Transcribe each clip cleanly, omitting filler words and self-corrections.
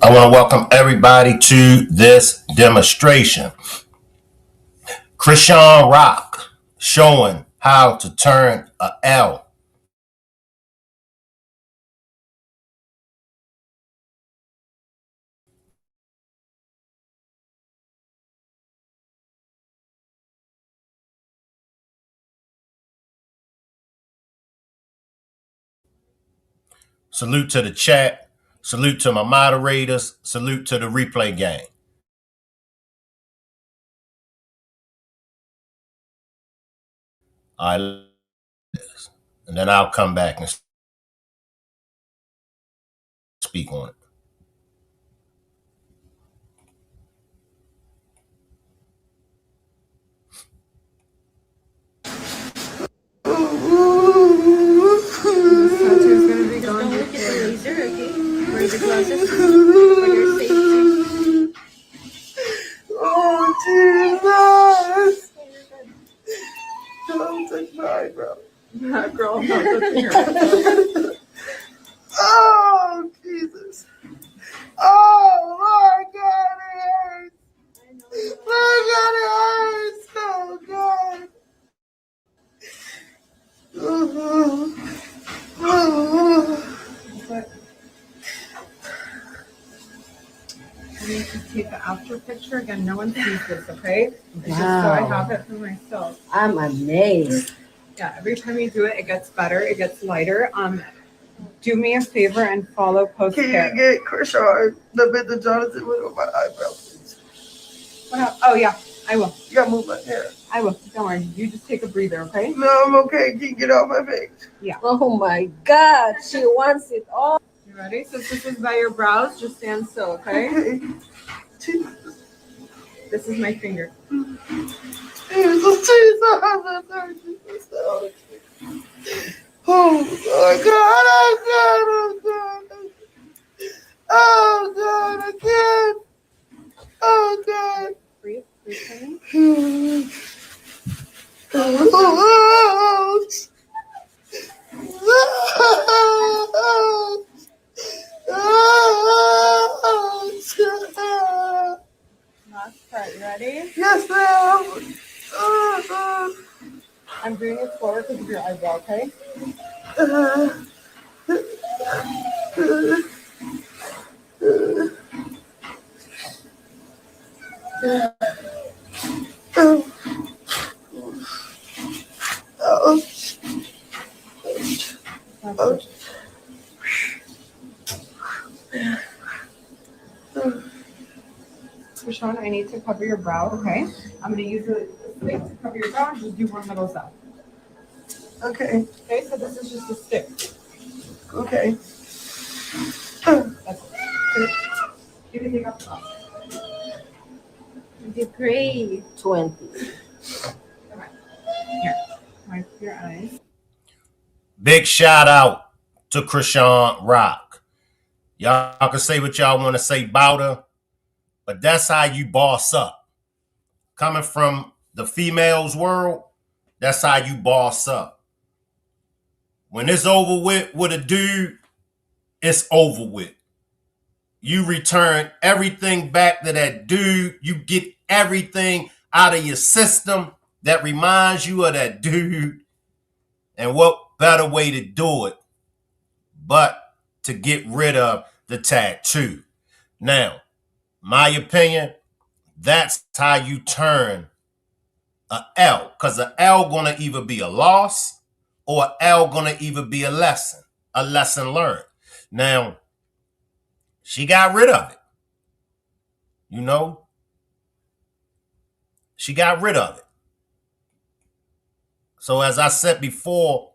I want to welcome everybody to this demonstration. Chrisean Rock showing how to turn a L. Salute to the chat. Salute to my moderators. Salute to the replay gang. All right, and then I'll come back and speak on it. Tattoo's gonna be gone. Don't look at the laser, okay? Wear the glasses for your safety. Oh, Jesus! Don't touch my eyebrow. That girl, I'm not touching her. Oh, Jesus. Oh, Lord God, it hurts. Lord God, it hurts. Oh, God. I need to take the after picture again. No one sees this, okay? It's just so I have it for myself. I'm amazed. Yeah, every time you do it, it gets better. It gets lighter. Do me a favor and follow post Can care. you get Chrisean the bit that Jonathan went on my eyebrow, please? What happened? Oh yeah, I will. You gotta move my hair. I will. Don't worry. You just take a breather, okay? No, I'm okay. Can you get off my face? Yeah. Oh my God, she wants it all. You ready? Since this is by your brows, just stand still, okay? Okay. Jesus. This is my finger. Jesus, Jesus. Oh, God, oh, God, oh, God. Oh, God, I can't. Oh, God. Breathe for me. Last part, you ready? Yes, ma'am. I'm bringing it forward because of your eyebrow, okay? Chrisean, I need to cover your brow, okay? I'm going to use a stick to cover your brow and just do one little step. Okay. Okay, so this is just a stick. Okay. That's it. You can take off the top. You did great. 20. Okay. Here. Wipe your eyes. Big shout out to Chrisean Rock. Y'all can say what y'all want to say about her, but that's how you boss up. Coming from the females world, that's how you boss up. When it's over with a dude, it's over with. You return everything back to that dude. You get everything out of your system that reminds you of that dude. And what better way to do it but to get rid of the tattoo? Now, my opinion, that's how you turn a L, because an L gonna either be a loss or an L gonna either be a lesson learned. Now, she got rid of it. You know, she got rid of it. So as I said before,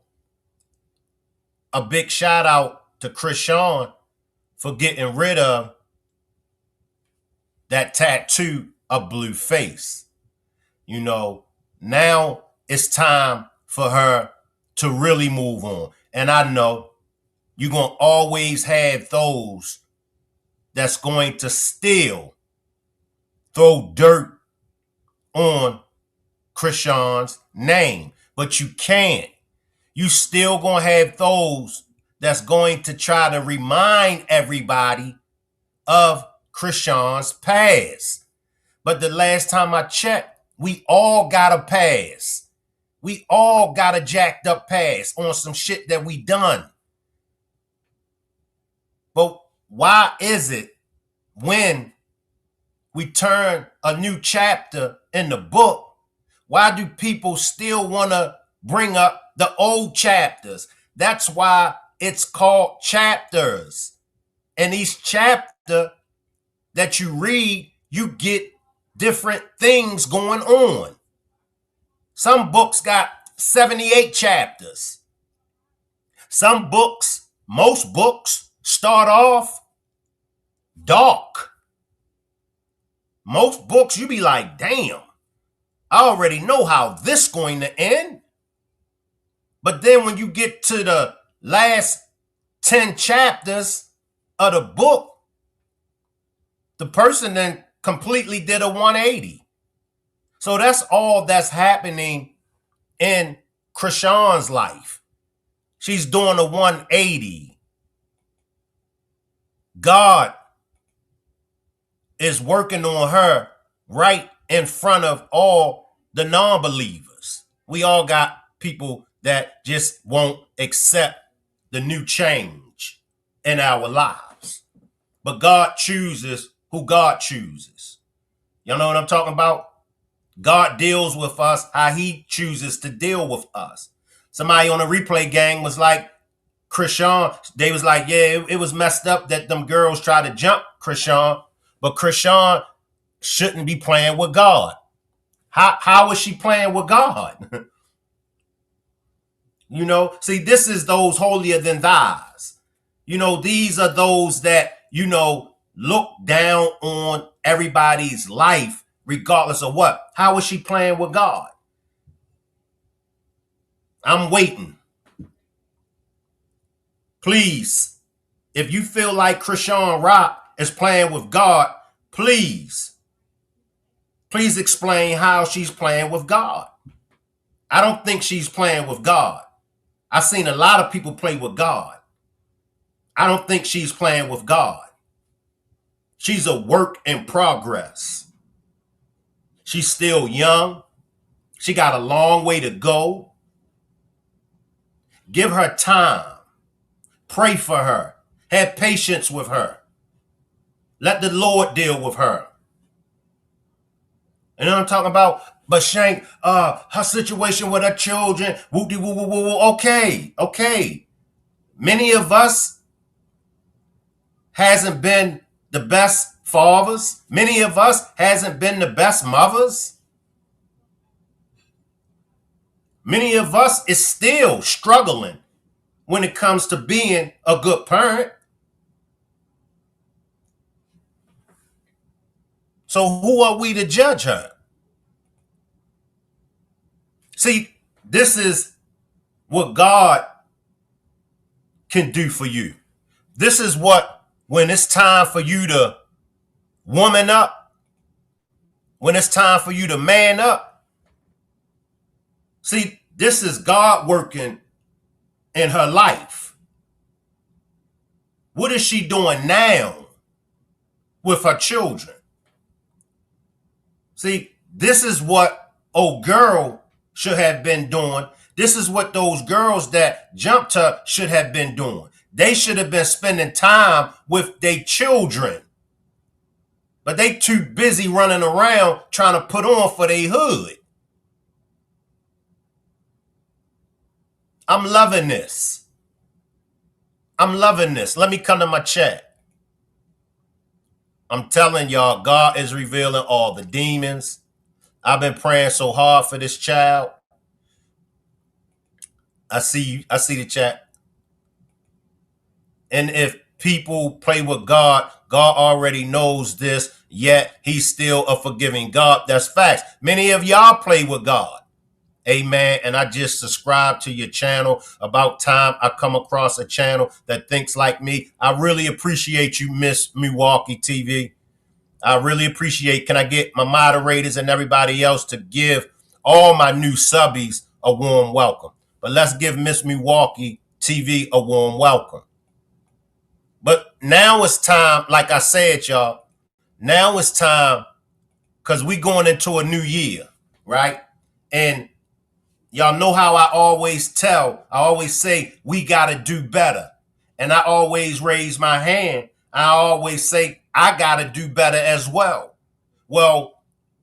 a big shout out to Chrisean for getting rid of that tattoo of Blueface. You know, now it's time for her to really move on. And I know you're going to always have those that's going to still throw dirt on Chrisean's name, but you can't. You still going to have those that's going to try to remind everybody of Chrisean's past. But the last time I checked, we all got a past. We all got a jacked up past on some shit that we done. But why is it when we turn a new chapter in the book, why do people still want to bring up the old chapters? That's why it's called chapters. And each chapter that you read, you get different things going on. Some books got 78 chapters. Some books, most books, start off dark. Most books, you be like, damn, I already know how this going to end. But then when you get to the last 10 chapters of the book, the person then completely did a 180. So that's all that's happening in Chrisean's life. She's doing a 180. God is working on her right in front of all the non-believers. We all got people that just won't accept the new change in our lives. But God chooses who God chooses. Y'all know what I'm talking about? God deals with us how he chooses to deal with us. Somebody on the replay gang was like, Chrisean, they was like, yeah, it was messed up that them girls tried to jump Chrisean, but Chrisean shouldn't be playing with God. How is she playing with God? You know, see, this is those holier than thous. You know, these are those that, you know, look down on everybody's life regardless of what. How is she playing with God? I'm waiting. Please, if you feel like Chrisean Rock is playing with God, please explain how she's playing with God. I don't think she's playing with God. I've seen a lot of people play with God. I don't think she's playing with God. She's a work in progress. She's still young. She got a long way to go. Give her time. Pray for her. Have patience with her. Let the Lord deal with her. You know what I'm talking about? But Shank, her situation with her children, okay. Many of us hasn't been the best fathers. Many of us hasn't been the best mothers. Many of us is still struggling when it comes to being a good parent. So who are we to judge her? See, this is what God can do for you. This is what, when it's time for you to woman up, when it's time for you to man up. See, this is God working in her life. What is she doing now with her children? See, this is what old girl should have been doing. This is what those girls that jumped her should have been doing. They should have been spending time with their children. But they too busy running around trying to put on for their hood. I'm loving this. I'm loving this. Let me come to my chat. I'm telling y'all, God is revealing all the demons. I've been praying so hard for this child. I see the chat. And if people play with God, God already knows this, yet he's still a forgiving God. That's facts. Many of y'all play with God. Amen. And I just subscribed to your channel. About time I come across a channel that thinks like me. I really appreciate you, Miss Milwaukee TV. I really appreciate. Can I get my moderators and everybody else to give all my new subbies a warm welcome? But let's give Miss Milwaukee TV a warm welcome. But now it's time, like I said, y'all, now it's time because we going into a new year, right? And y'all know how I always say, we got to do better. And I always raise my hand. I always say, I got to do better as well. Well,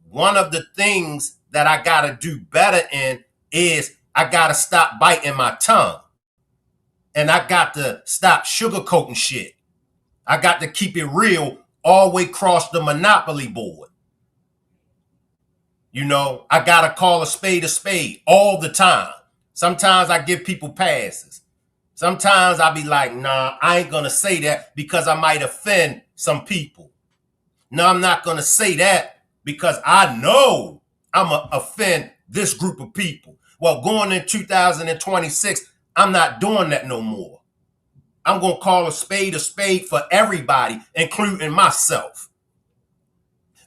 one of the things that I got to do better in is I got to stop biting my tongue. And I got to stop sugarcoating shit. I got to keep it real all the way across the Monopoly board. You know, I got to call a spade all the time. Sometimes I give people passes. Sometimes I be like, nah, I ain't going to say that because I might offend some people. No, I'm not going to say that because I know I'm going to offend this group of people. Well, going in 2026, I'm not doing that no more. I'm going to call a spade for everybody, including myself.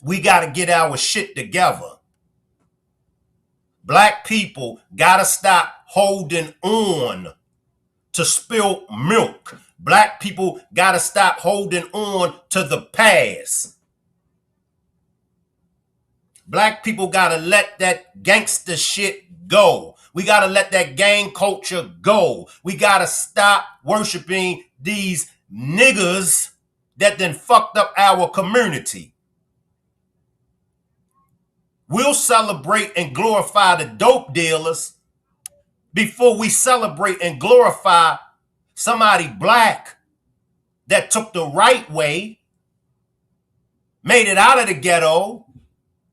We got to get our shit together. Black people got to stop holding on to spilt milk. Black people got to stop holding on to the past. Black people got to let that gangster shit go. We got to let that gang culture go. We got to stop worshiping these niggas that then fucked up our community. We'll celebrate and glorify the dope dealers before we celebrate and glorify somebody black that took the right way, made it out of the ghetto,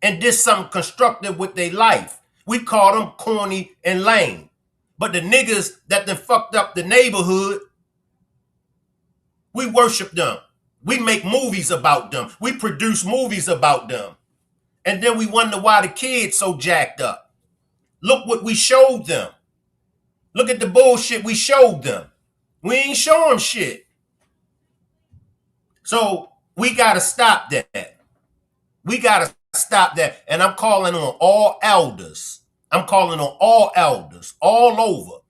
and did something constructive with their life. We call them corny and lame. But the niggas that done fucked up the neighborhood, we worship them. We make movies about them. We produce movies about them. And then we wonder why the kids so jacked up. Look what we showed them. Look at the bullshit we showed them. We ain't show them shit. So we got to stop that. We got to stop that. And I'm calling on all elders. I'm calling on all elders all over.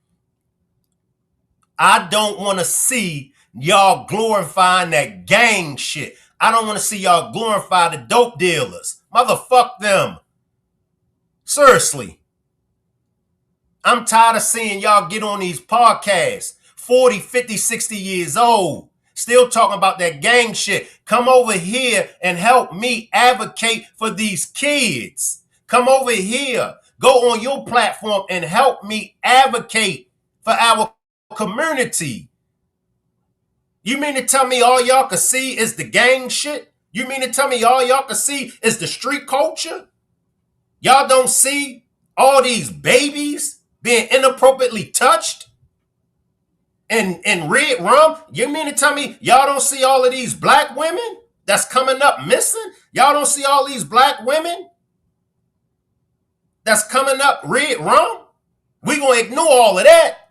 I don't want to see y'all glorifying that gang shit. I don't want to see y'all glorify the dope dealers. Motherfuck them. Seriously. I'm tired of seeing y'all get on these podcasts, 40, 50, 60 years old, still talking about that gang shit. Come over here and help me advocate for these kids. Come over here. Go on your platform and help me advocate for our community. You mean to tell me all y'all can see is the gang shit? You mean to tell me all y'all can see is the street culture? Y'all don't see all these babies being inappropriately touched in red rum? You mean to tell me y'all don't see all of these black women that's coming up missing? Y'all don't see all these black women that's coming up red rum? We gonna ignore all of that.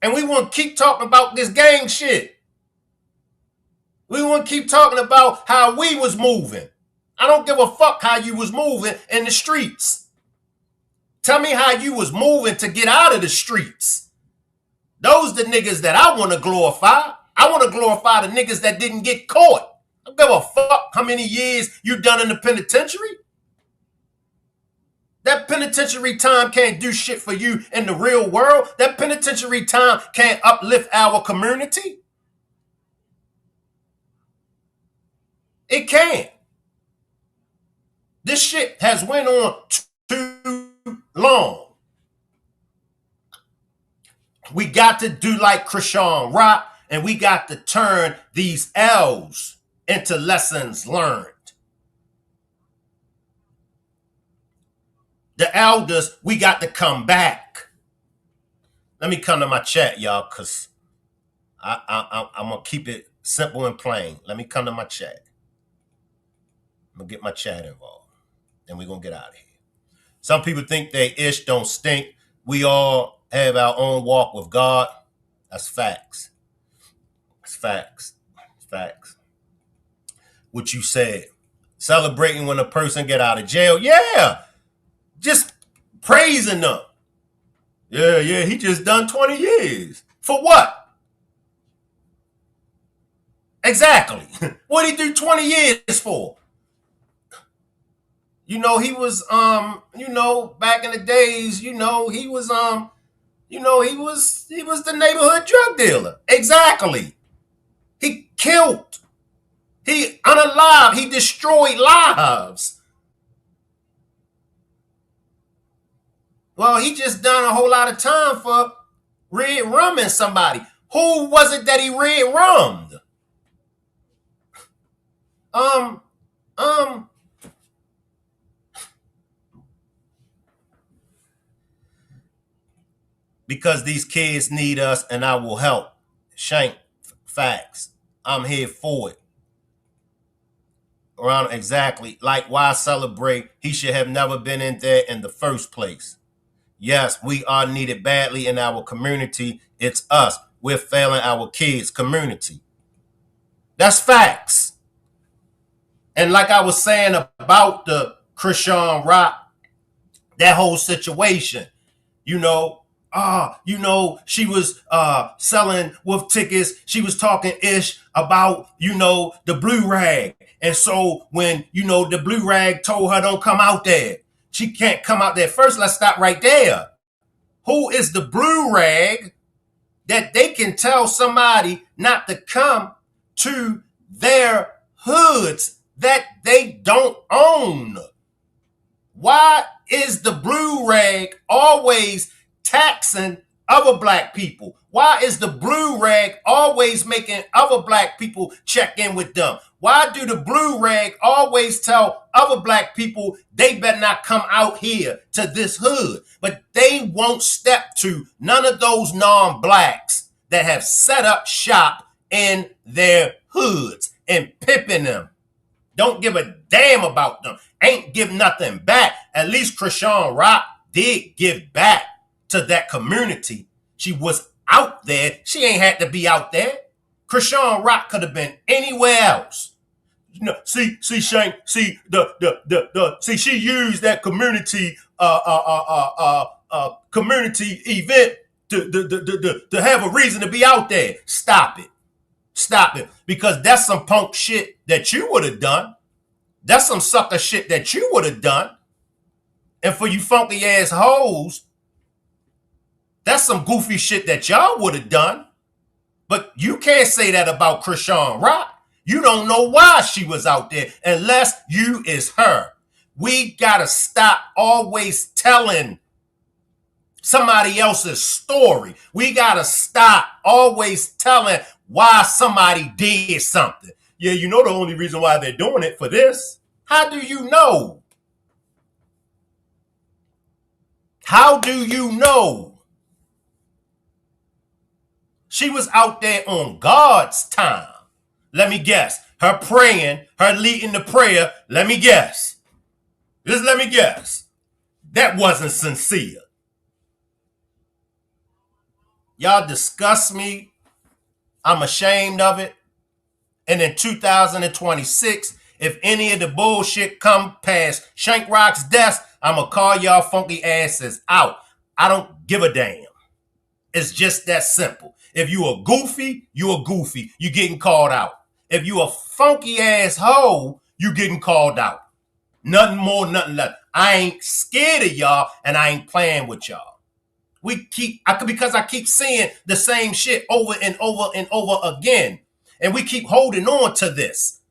And we want to keep talking about this gang shit. We want to keep talking about how we was moving. I don't give a fuck how you was moving in the streets. Tell me how you was moving to get out of the streets. Those the niggas that I want to glorify. I want to glorify the niggas that didn't get caught. I don't give a fuck how many years you done in the penitentiary. That penitentiary time can't do shit for you in the real world. That penitentiary time can't uplift our community. It can't. This shit has went on too long. We got to do like Chrisean Rock, and we got to turn these L's into lessons learned. The elders, we got to come back. Let me come to my chat, y'all, because I'm going to keep it simple and plain. Let me come to my chat. I'm going to get my chat involved. Then we're going to get out of here. Some people think they ish don't stink. We all have our own walk with God. That's facts. It's facts. It's facts. What you said. Celebrating when a person get out of jail. Yeah. Just praising them. Yeah, he just done 20 years. For what? Exactly. What'd he do 20 years for? You know, he was back in the days, he was he was the neighborhood drug dealer. Exactly. He killed. He unalive. He destroyed lives. Well, he just done a whole lot of time for red rumming somebody. Who was it that he red rummed? Because these kids need us and I will help. Shank, facts. I'm here for it. Around exactly. Like, why celebrate? He should have never been in there in the first place. Yes, we are needed badly in our community. It's us. We're failing our kids' community. That's facts. And like I was saying about the Chrisean Rock, that whole situation, she was selling with tickets. She was talking ish about, the blue rag. And so when, the blue rag told her don't come out there, she can't come out there. First, let's stop right there. Who is the blue rag that they can tell somebody not to come to their hoods that they don't own? Why is the blue rag always taxing other black people? Why is the blue rag always making other black people check in with them? Why do the blue rag always tell other black people they better not come out here to this hood? But they won't step to none of those non-blacks that have set up shop in their hoods and pimping them. Don't give a damn about them. Ain't give nothing back. At least Chrisean Rock did give back to that community. She was out there. She ain't had to be out there. Chrisean Rock could have been anywhere else. See, Shank, see see, she used that community community event to have a reason to be out there. Stop it. Stop it. Because that's some punk shit that you would have done. That's some sucker shit that you would have done. And for you funky ass hoes, that's some goofy shit that y'all would have done. But you can't say that about Chrisean Rock. You don't know why she was out there unless you is her. We gotta stop always telling somebody else's story. We gotta stop always telling why somebody did something. Yeah, you know the only reason why they're doing it for this. How do you know? How do you know? She was out there on God's time. Let me guess. Her praying, her leading the prayer. Let me guess. Just let me guess. That wasn't sincere. Y'all disgust me. I'm ashamed of it. And in 2026, if any of the bullshit come past Shank Rock's desk, I'm going to call y'all funky asses out. I don't give a damn. It's just that simple. If you a goofy, you a goofy. You getting called out. If you a funky ass hoe, you getting called out. Nothing more, nothing less. I ain't scared of y'all and I ain't playing with y'all. Because I keep seeing the same shit over and over and over again. And we keep holding on to this.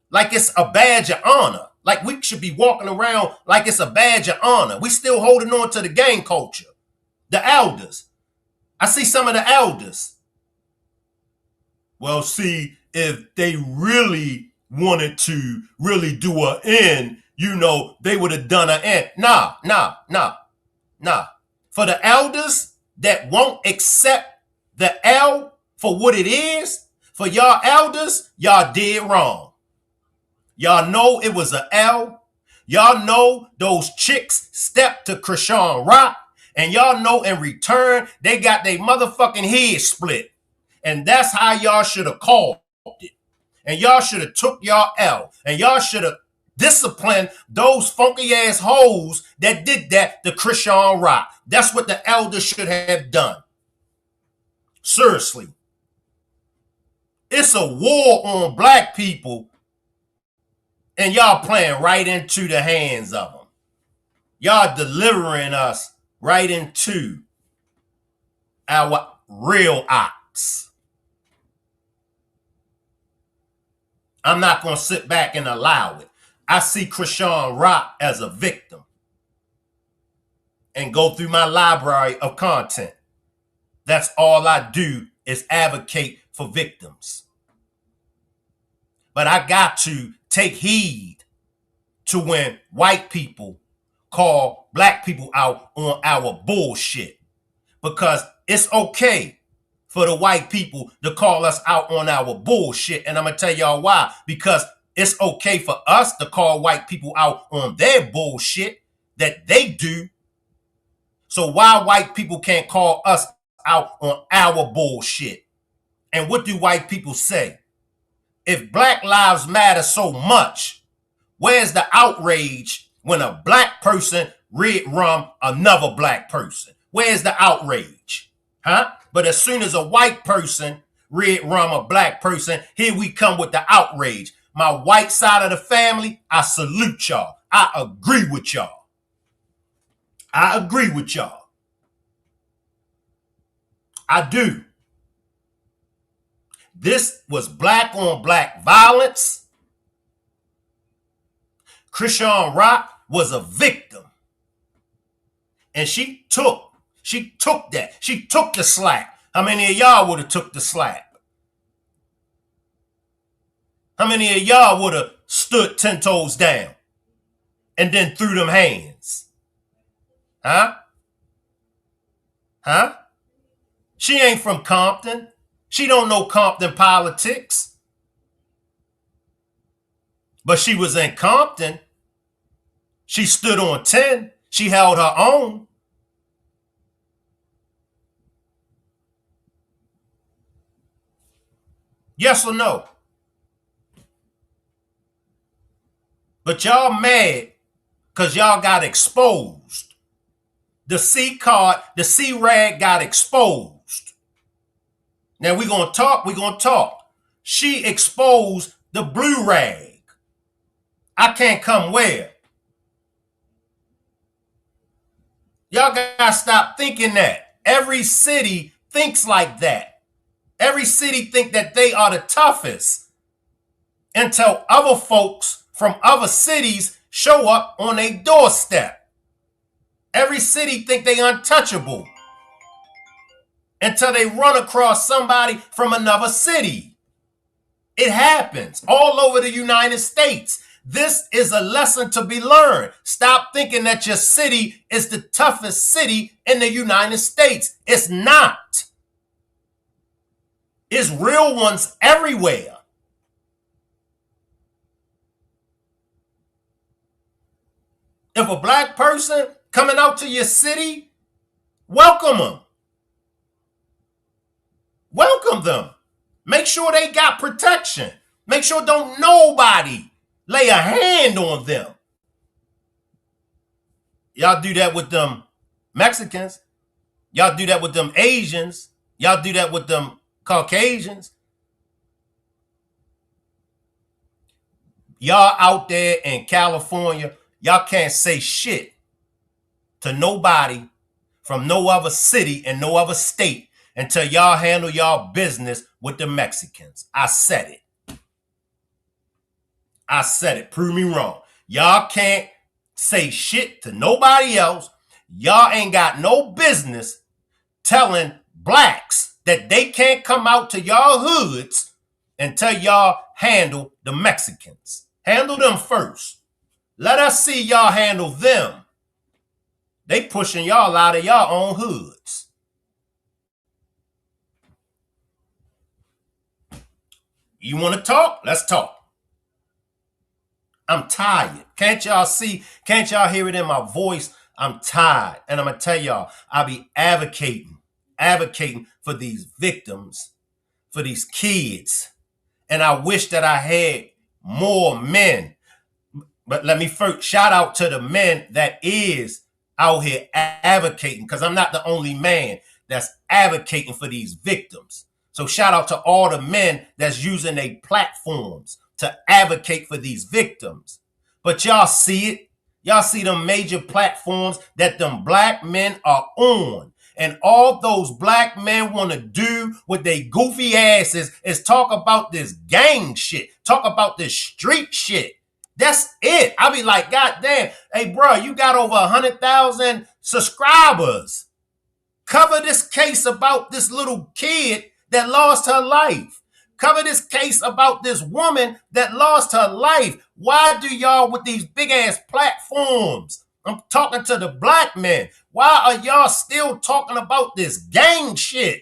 Like it's a badge of honor. Like we should be walking around like it's a badge of honor. We still holding on to the gang culture. The elders. I see some of the elders. Well, see, if they really wanted to really do an end, they would have done an end. Nah. For the elders that won't accept the L for what it is, for y'all elders, y'all did wrong. Y'all know it was an L. Y'all know those chicks stepped to Chrisean Rock. And y'all know in return, they got their motherfucking head split. And that's how y'all should have called it. And y'all should have took y'all L. And y'all should have disciplined those funky ass hoes that did that to Chrisean Rock. That's what the elders should have done. Seriously. It's a war on black people, and y'all playing right into the hands of them. Y'all delivering us right into our real ops. I'm not going to sit back and allow it. I see Chrisean Rock as a victim and go through my library of content. That's all I do is advocate for victims. But I got to take heed to when white people call black people out on our bullshit. Because it's okay for the white people to call us out on our bullshit. And I'm going to tell y'all why. Because it's okay for us to call white people out on their bullshit that they do. So why white people can't call us out on our bullshit? And what do white people say? If Black Lives Matter so much, where's the outrage when a black person red rum another black person? Where's the outrage? Huh? But as soon as a white person red rum a black person, here we come with the outrage. My white side of the family, I salute y'all. I agree with y'all. I agree with y'all. I do. This was black on black violence. Chrisean Rock was a victim. And she took that. She took the slack. How many of y'all would have took the slack? How many of y'all would have stood 10 toes down and then threw them hands? Huh? Huh? She ain't from Compton. She don't know Compton politics. But she was in Compton. She stood on 10. She held her own. Yes or no? But y'all mad because y'all got exposed. The C card, the C rag got exposed. Now we're going to talk. She exposed the blue rag. I can't come where? Y'all gotta stop thinking that. Every city thinks like that. Every city think that they are the toughest until other folks from other cities show up on a doorstep. Every city think they untouchable until they run across somebody from another city. It happens all over the United States. This is a lesson to be learned. Stop thinking that your city is the toughest city in the United States. It's not. It's real ones everywhere. If a black person coming out to your city, welcome them. Welcome them. Make sure they got protection. Make sure don't nobody lay a hand on them. Y'all do that with them Mexicans. Y'all do that with them Asians. Y'all do that with them Caucasians. Y'all out there in California, y'all can't say shit to nobody from no other city and no other state until y'all handle y'all business with the Mexicans. I said it. I said it. Prove me wrong. Y'all can't say shit to nobody else. Y'all ain't got no business telling blacks that they can't come out to y'all hoods until y'all handle the Mexicans. Handle them first. Let us see y'all handle them. They pushing y'all out of y'all own hoods. You want to talk? Let's talk. I'm tired. Can't y'all see? Can't y'all hear it in my voice? I'm tired. And I'm going to tell y'all, I be advocating for these victims, for these kids. And I wish that I had more men. But let me first shout out to the men that is out here advocating, because I'm not the only man that's advocating for these victims. So shout out to all the men that's using their platforms to advocate for these victims. But y'all see it. Y'all see them major platforms that them black men are on. And all those black men want to do with their goofy asses is talk about this gang shit. Talk about this street shit. That's it. I be like, God damn. Hey, bro, you got over 100,000 subscribers. Cover this case about this little kid that lost her life. Cover this case about this woman that lost her life. Why do y'all with these big ass platforms? I'm talking to the black men. Why are y'all still talking about this gang shit?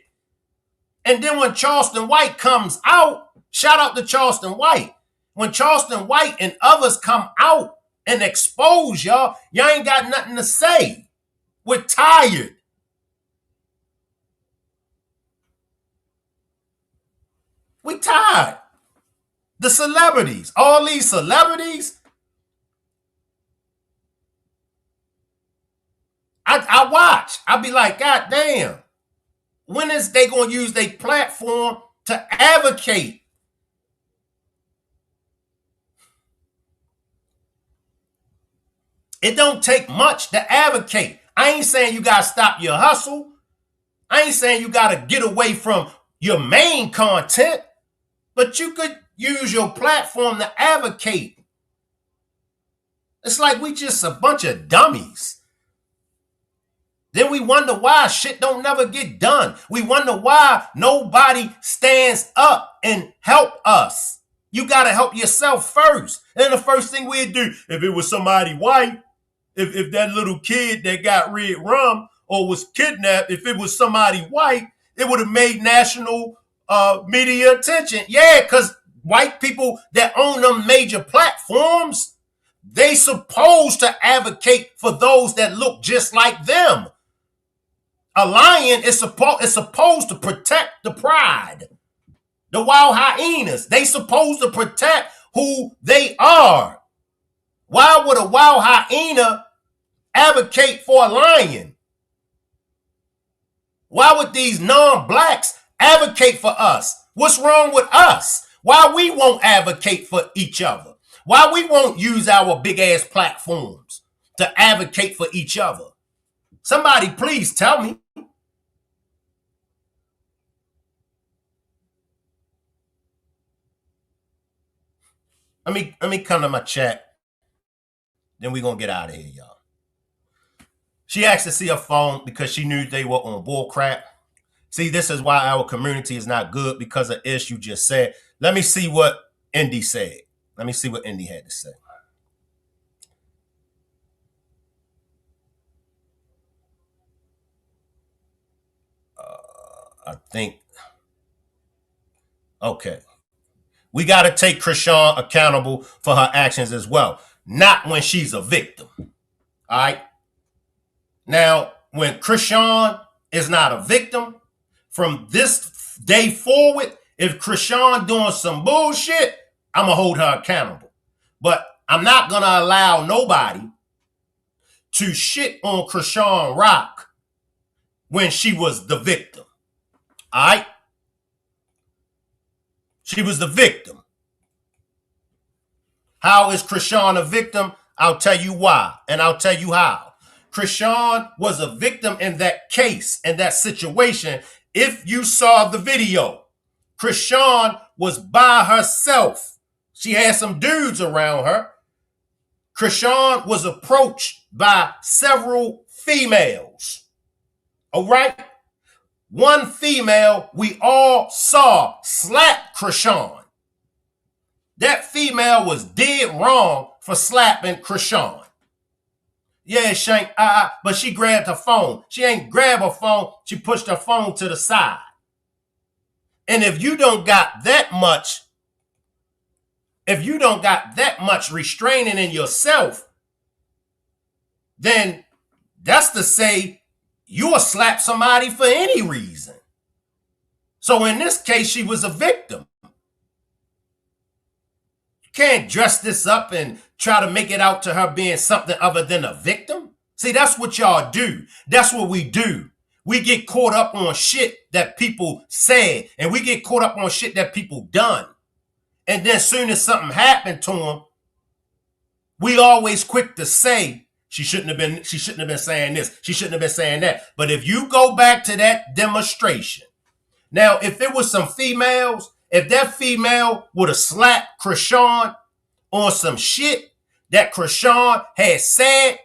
And then when Charleston White comes out, shout out to Charleston White. When Charleston White and others come out and expose y'all, y'all ain't got nothing to say. We're tired. We tired. The celebrities, all these celebrities, I watch. I be like, God damn, when is they going to use their platform to advocate? It don't take much to advocate. I ain't saying you got to stop your hustle. I ain't saying you got to get away from your main content, but you could use your platform to advocate. It's like we just a bunch of dummies. Then we wonder why shit don't never get done. We wonder why nobody stands up and help us. You got to help yourself first. And the first thing we'd do, if it was somebody white, if that little kid that got red rum or was kidnapped, if it was somebody white, it would have made national media attention. Yeah, because white people that own them major platforms, they supposed to advocate for those that look just like them. A lion is supposed to protect the pride. The wild hyenas, they supposed to protect who they are. Why would a wild hyena advocate for a lion? Why would these non-blacks advocate for us? What's wrong with us? Why we won't advocate for each other? Why we won't use our big ass platforms to advocate for each other? Somebody please tell me. Let me come to my chat. Then we're going to get out of here, y'all. She asked to see her phone because she knew they were on bull crap. See, this is why our community is not good, because of Ish you just said. Let me see what Indy said. Let me see what Indy had to say. I think. Okay. We got to take Chrisean accountable for her actions as well. Not when she's a victim. All right. Now, when Chrisean is not a victim, from this day forward, if Chrisean doing some bullshit, I'm going to hold her accountable. But I'm not going to allow nobody to shit on Chrisean Rock when she was the victim. All right? She was the victim. How is Chrisean a victim? I'll tell you why, and I'll tell you how. Chrisean was a victim in that case, in that situation. If you saw the video, Chrisean was by herself. She had some dudes around her. Chrisean was approached by several females. All right? One female we all saw slap Chrisean. That female was dead wrong for slapping Chrisean. Yeah, Shank, but she grabbed her phone. She ain't grab her phone. She pushed her phone to the side. And if you don't got that much restraining in yourself, then that's to say you'll slap somebody for any reason. So in this case, she was a victim. You can't dress this up and try to make it out to her being something other than a victim. See, that's what y'all do. That's what we do. we get caught up on shit that people said, and we get caught up on shit that people done. And then soon as something happened to them, we always quick to say, she shouldn't have been saying this, she shouldn't have been saying that. But if you go back to that demonstration, now if it was some females, if that female would have slapped Chrisean on some shit that Chrisean had said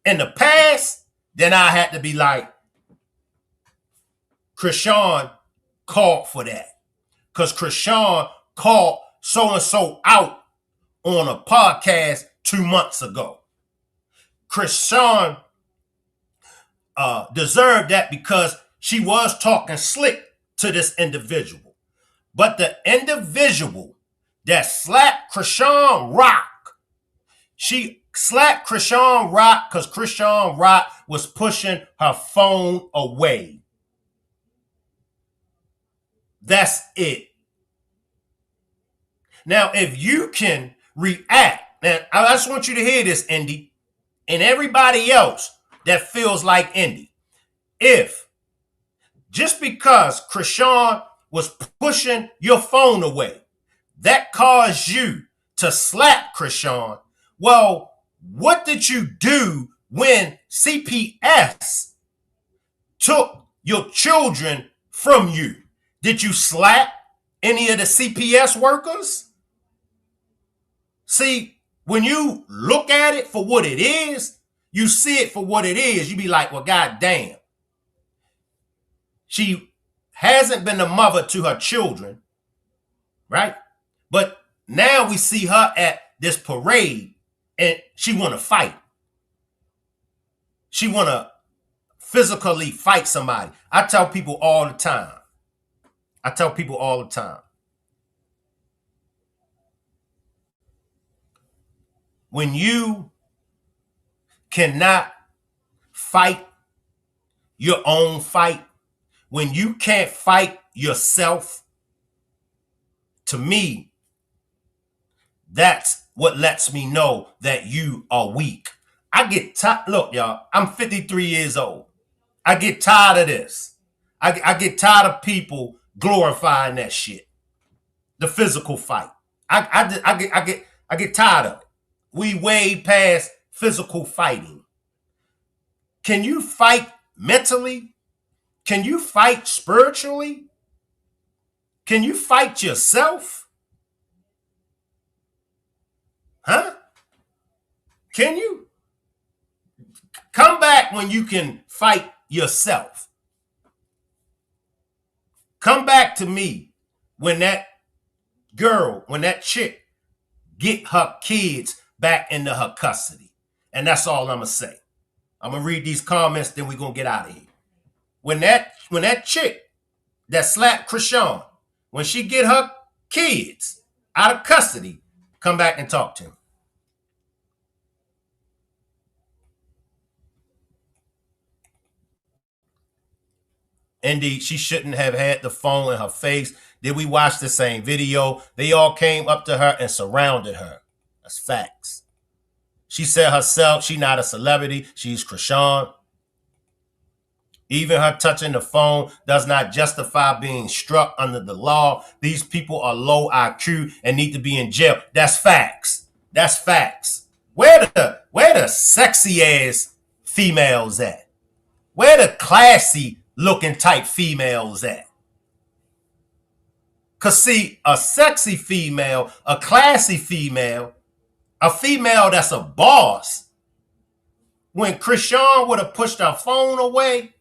in the past, then I had to be like, Chrisean called for that. Because Chrisean called so-and-so out on a podcast 2 months ago. Chrisean deserved that because she was talking slick to this individual. But the individual that slapped Chrisean Rock, she slapped Chrisean Rock because Chrisean Rock was pushing her phone away. That's it. Now, if you can react, and I just want you to hear this, Indy, and everybody else that feels like Indy. If just because Chrisean was pushing your phone away, that caused you to slap Chrisean, well, what did you do when CPS took your children from you? Did you slap any of the CPS workers? See, when you look at it for what it is, you see it for what it is. You be like, well, goddamn. She hasn't been the mother to her children, right? But now we see her at this parade and she want to fight. She want to physically fight somebody. I tell people all the time. When you cannot fight your own fight, when you can't fight yourself, to me, that's what lets me know that you are weak. I get tired. Look, y'all, I'm 53 years old. I get tired of this. I get tired of people glorifying that shit. The physical fight. I get tired of it. We way past physical fighting. Can you fight mentally? Can you fight spiritually? Can you fight yourself? Huh? Can you? Come back when you can fight yourself. Come back to me when that girl, when that chick get her kids back into her custody. And that's all I'm going to say. I'm going to read these comments, then we're going to get out of here. When that chick that slapped Chrisean, when she get her kids out of custody, come back and talk to him. Indeed, she shouldn't have had the phone in her face. Did we watch the same video? They all came up to her and surrounded her. That's facts. She said herself, she's not a celebrity. She's Chrisean. Even her touching the phone does not justify being struck under the law. These people are low IQ and need to be in jail. That's facts. That's facts. Where the sexy ass females at? Where the classy looking type females at? Cause see, a sexy female, a classy female, a female that's a boss, when Chrisean would have pushed her phone away,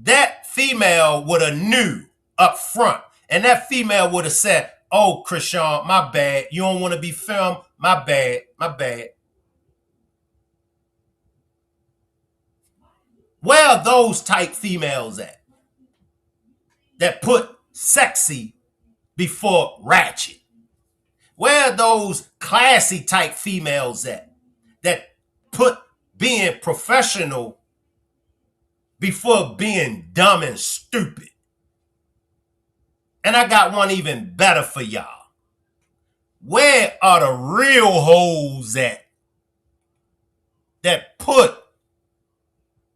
that female would have knew up front. And that female would have said, oh, Chrisean, my bad. You don't want to be filmed? My bad. Where are those type females at? That put sexy before ratchet? Where are those classy type females at? That put being professional before being dumb and stupid? And I got one even better for y'all. Where are the real hoes at? That put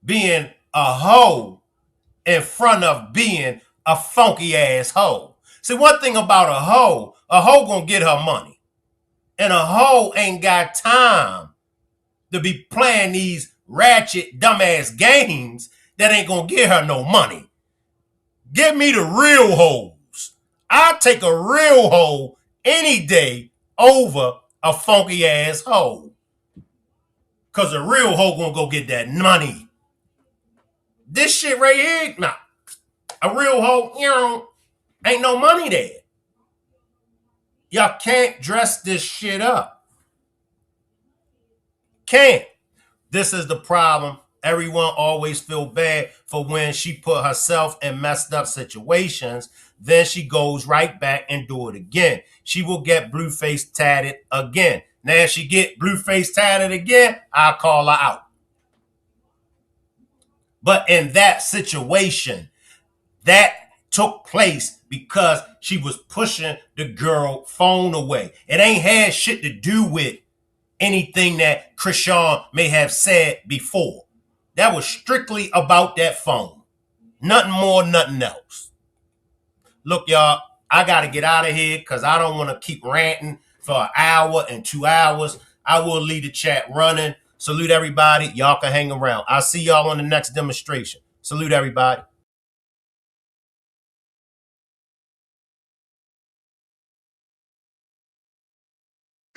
being a hoe in front of being a funky ass hoe. See, one thing about a hoe gonna get her money. And a hoe ain't got time to be playing these ratchet, dumbass games that ain't gonna get her no money. Give me the real hoes. I'll take a real hoe any day over a funky ass hoe. Cause a real hoe gonna go get that money. This shit right here, nah. A real hoe, ain't no money there. Y'all can't dress this shit up. Can't. This is the problem. Everyone always feel bad for when she put herself in messed up situations. Then she goes right back and do it again. She will get Blueface tatted again. Now if she get Blueface tatted again, I'll call her out. But in that situation, that took place because she was pushing the girl phone away. It ain't had shit to do with anything that Chrisean may have said before. That was strictly about that phone. Nothing more, nothing else. Look, y'all, I got to get out of here because I don't want to keep ranting for an hour and 2 hours. I will leave the chat running. Salute everybody. Y'all can hang around. I'll see y'all on the next demonstration. Salute everybody.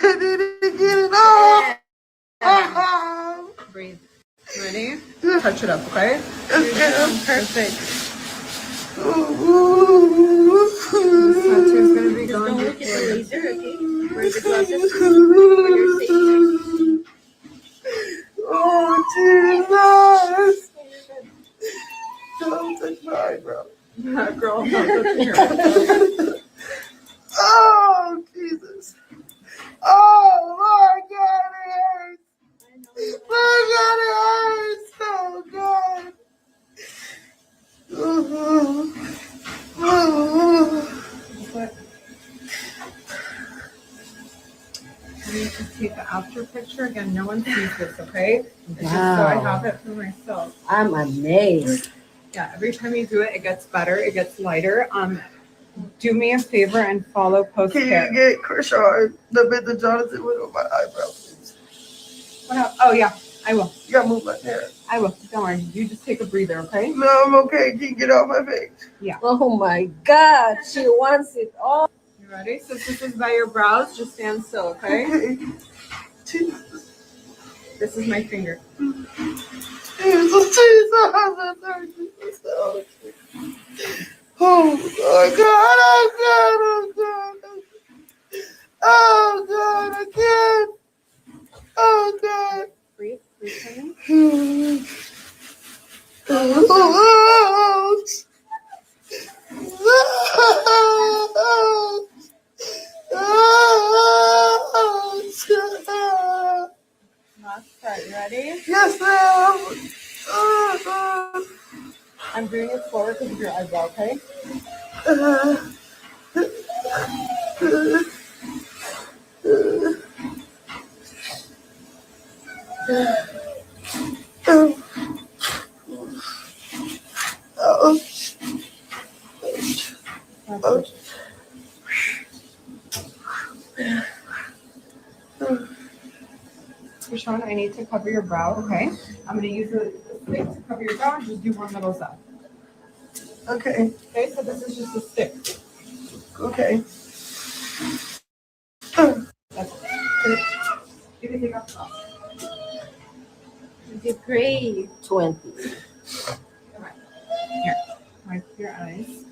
I didn't get it off. Breathe. Ready? Touch it up, okay? Perfect. This tattoo's gonna be Don't going look at the before. laser, okay? Wear the glasses for your safety. Oh, Jesus. Don't touch my eyebrow. Girl, I'm not touching your eyebrow. Oh, Jesus. Oh, my God, it hurts. My God, it hurts. Oh, God. I need to take an after picture. Again, no one sees this, okay? It's just so I have it for myself. I'm amazed. Yeah, every time you do it, it gets better. It gets lighter. Do me a favor and follow post Can care. you get Chrisean the bit that Jonathan went on my eyebrow, please? What else? Oh yeah, I will. You gotta move my hair. I will. Don't worry. You just take a breather, okay? No, I'm okay. Can you get off my face? Oh my God, she wants it all. You ready? Since this is by your brows, just stand still, okay? Okay. Jesus. This is my finger. Jesus. Oh, my God. Oh, God. Oh, God. I can't. Oh, God. Breathe. Breathe for me. Last part. You ready? Yes, ma'am. I'm bringing it forward because of your eyebrow, okay? Chrisean, I need to cover your brow, okay? I'm going to use the stick to cover your brow and just do one little zap. Okay. Okay, so this is just a stick. Okay. That's it. You can take off the top. You did great. 20. Come on. Here. Wipe your eyes.